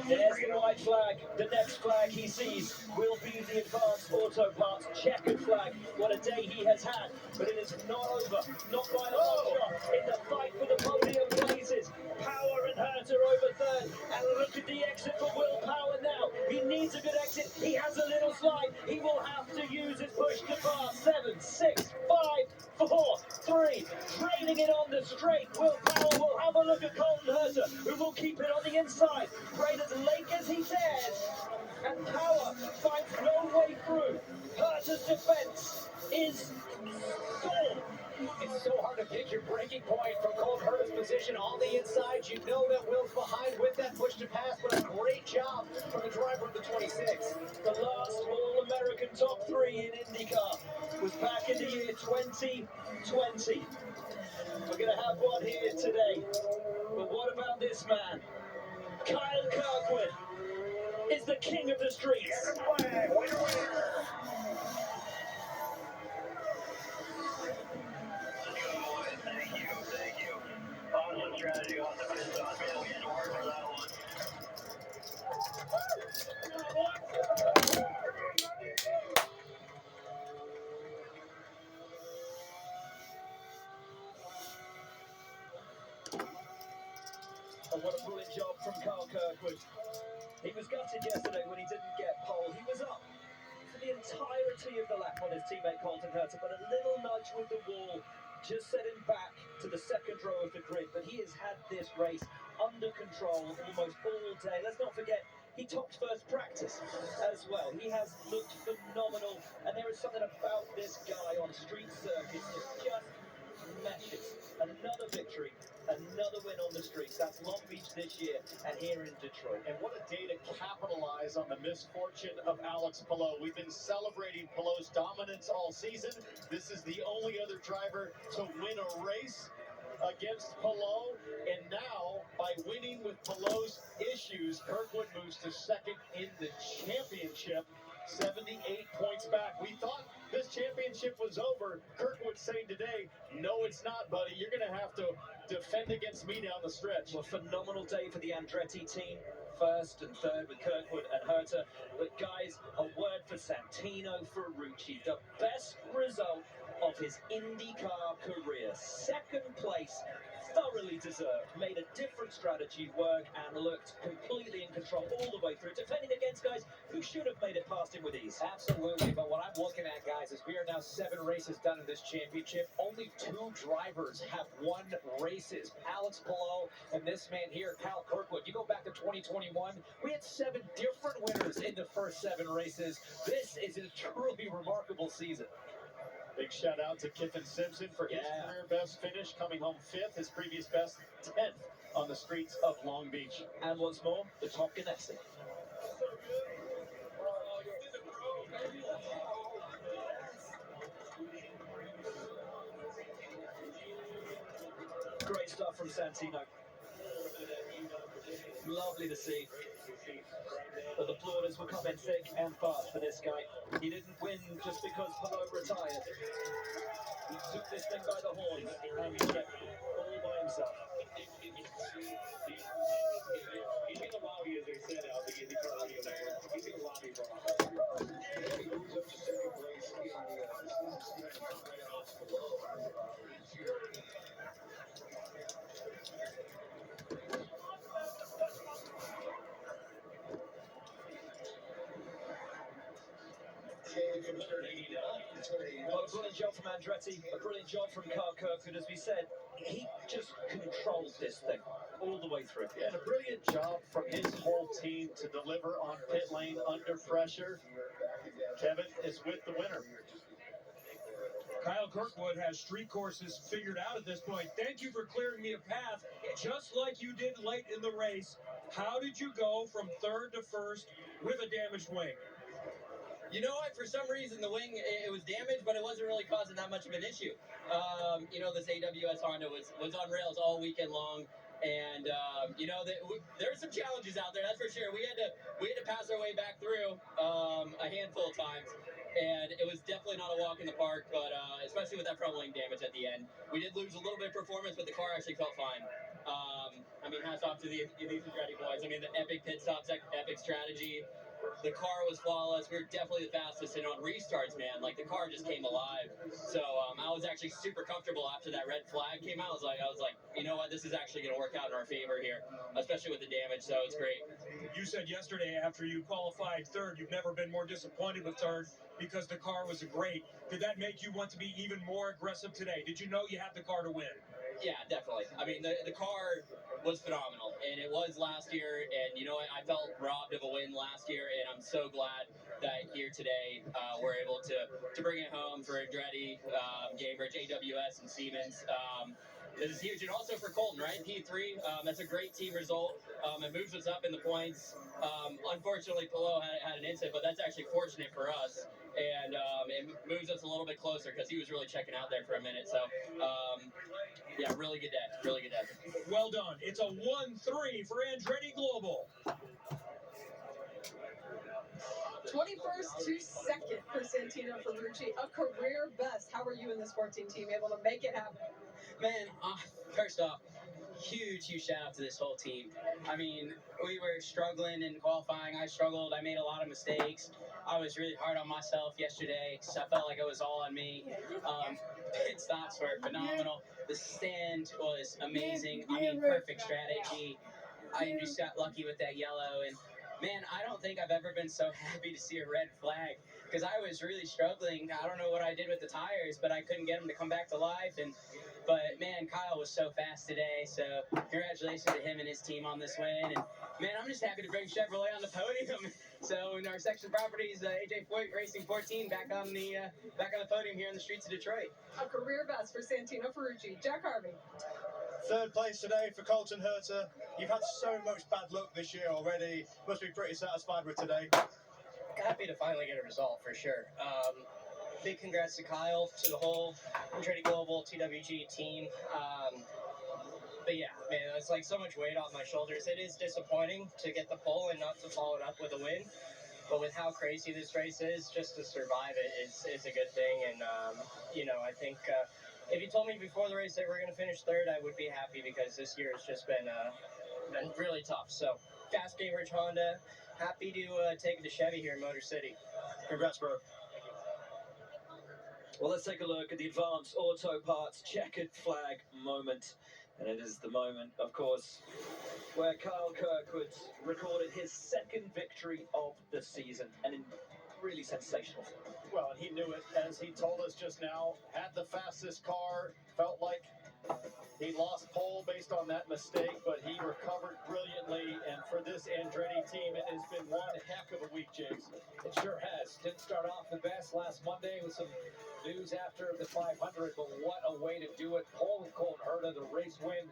There's the white flag. The next flag he sees will be the advanced auto parts checkered flag. What a day he has had, but it is not over. Not by a long shot. In the fight for the podium places, Power and Herter over third. And look at the exit for Will Power now. He needs a good exit. He has a little slide. He will have to use his push to pass. 7, 6, 5, 4, 3. Trailing it on the straight. Will Power will have a look at Colton Herter, who will keep it on the inside. Right as late as he dares. And Power finds no way through. Herter's defense is gone. It's so hard to pick your breaking point from Colton Herter's position on the inside. You know that Will's behind with that push to pass, but a great job from the driver of the 26. The last All-American top 3 in Indycar was back in the year 2020. We're going to have one here today. But what about this man? Kyle Kirkwood is the king of the streets. Thank you. Awesome strategy, awesome finish on me. We had to work for that one. And what a brilliant job from Kyle Kirkwood. He was gutted yesterday when he didn't get pole. He was up for the entirety of the lap on his teammate Colton Herter, but a little nudge with the wall just set him back to the second row of the grid. But he has had this race under control almost all day. Let's not forget, he topped first practice as well. He has looked phenomenal, and there is something about this guy on street circuits that just meshes. Another victory, another win on the streets. That's Long Beach this year and here in Detroit. And what a day to capitalize on the misfortune of Alex Palou. We've been celebrating Palou's dominance all season. This is the only other driver to win a race against Palou. And now, by winning with Palou's issues, Kirkwood moves to second in the championship. 78 points back. We thought this championship was over. Kirkwood saying today, no, it's not, buddy. You're going to have to defend against me down the stretch. Well, phenomenal day for the Andretti team. First and third with Kirkwood and Herter. But guys, a word for Santino Ferrucci. The best result of his IndyCar career. Second place, thoroughly deserved. Made a different strategy work and looked completely in control all the way through. Defending against guys who should have made it past him with ease. Absolutely, but what I'm looking at, guys, is we are now 7 races done in this championship. Only 2 drivers have won races. Alex Palou and this man here, Kyle Kirkwood. You go back to 2021, we had 7 different winners in the first 7 races. This is a truly remarkable season. Big shout out to Kiffin Simpson for his career best finish, coming home 5th, his previous best 10th on the streets of Long Beach. And once more, the Top Ganassi. Great stuff from Santino. Lovely to see. But the plaudits will come in thick and fast for this guy. He didn't win just because Palou retired. He took this thing by the horns and he kept it all by himself. He's in the lobby, as they said out the Indycar radio network. He's in the lobby, bro. He moves up to second place in the Well, a brilliant job from Andretti, a brilliant job from Kyle Kirkwood. As we said, he just controlled this thing all the way through. Yeah, and a brilliant job from his whole team to deliver on pit lane under pressure. Kevin is with the winner. Kyle Kirkwood has street courses figured out at this point. Thank you for clearing me a path, just like you did late in the race. How did you go from third to first with a damaged wing? You know what? For some reason, the wing, it was damaged, but it wasn't really causing that much of an issue. This AWS Honda was on rails all weekend long. And, there are some challenges out there, that's for sure. We had to pass our way back through a handful of times. And it was definitely not a walk in the park, but especially with that front wing damage at the end. We did lose a little bit of performance, but the car actually felt fine. I mean, hats off to these Andretti boys. I mean, the epic pit stops, epic strategy. The car was flawless. We were definitely the fastest, and on restarts, man, like the car just came alive. So I was actually super comfortable after that red flag came out. I was like, you know what, this is actually going to work out in our favor here, especially with the damage. So it's great. You said yesterday after you qualified third, you've never been more disappointed with third because the car was great. Did that make you want to be even more aggressive today? Did you know you had the car to win? Yeah, definitely. I mean, the car was phenomenal, and it was last year. And you know what? I felt robbed of a win last year, and I'm so glad that here today we're able to bring it home for Andretti, Gamebridge, AWS, and Siemens. This is huge, and also for Colton, right? P3, that's a great team result. It moves us up in the points. Unfortunately, Pillow had an incident, but that's actually fortunate for us. And it moves us a little bit closer because he was really checking out there for a minute. So, yeah, really good day. Really good day. Well done. It's a 1-3 for Andretti Global. 21st to 2nd for Santino Ferrucci, a career best. How are you and this 14 team able to make it happen? Man, first off, huge shout out to this whole team. I mean, we were struggling in qualifying. I struggled. I made a lot of mistakes. I was really hard on myself yesterday because I felt like it was all on me. Pit stops were phenomenal. The stand was amazing. I mean, perfect strategy. I just got lucky with that yellow. And man, I don't think I've ever been so happy to see a red flag because I was really struggling. I don't know what I did with the tires, but I couldn't get them to come back to life. But man, Kyle was so fast today. So congratulations to him and his team on this win. And man, I'm just happy to bring Chevrolet on the podium. So in our section properties, AJ Foyt Racing 14 back on the podium here in the streets of Detroit. A career best for Santino Ferrucci. Jack Harvey. Third place today for Colton Herter. You've had so much bad luck this year already. Must be pretty satisfied with today. Happy to finally get a result for sure. Big congrats to Kyle, to the whole Andretti Global TWG team. But yeah, man, it's like so much weight off my shoulders. It is disappointing to get the pole and not to follow it up with a win. But with how crazy this race is, just to survive it is a good thing. And, you know, I think if you told me before the race that we're going to finish third, I would be happy because this year has just been really tough. So, fast Gamebridge Honda, happy to take it to Chevy here in Motor City. Congrats, bro. Well, let's take a look at the Advanced Auto Parts checkered flag moment. And it is the moment, of course, where Kyle Kirkwood recorded his second victory of the season. And really sensational. Well, and he knew it, as he told us just now. Had the fastest car, felt like he lost pole based on that mistake, but he recovered brilliantly. And for this Andretti team, it has been one heck of a week, James. It sure has. Didn't start off the best last Monday with some news after the 500, but what a way to do it. Pole with Colton Herta, the race win.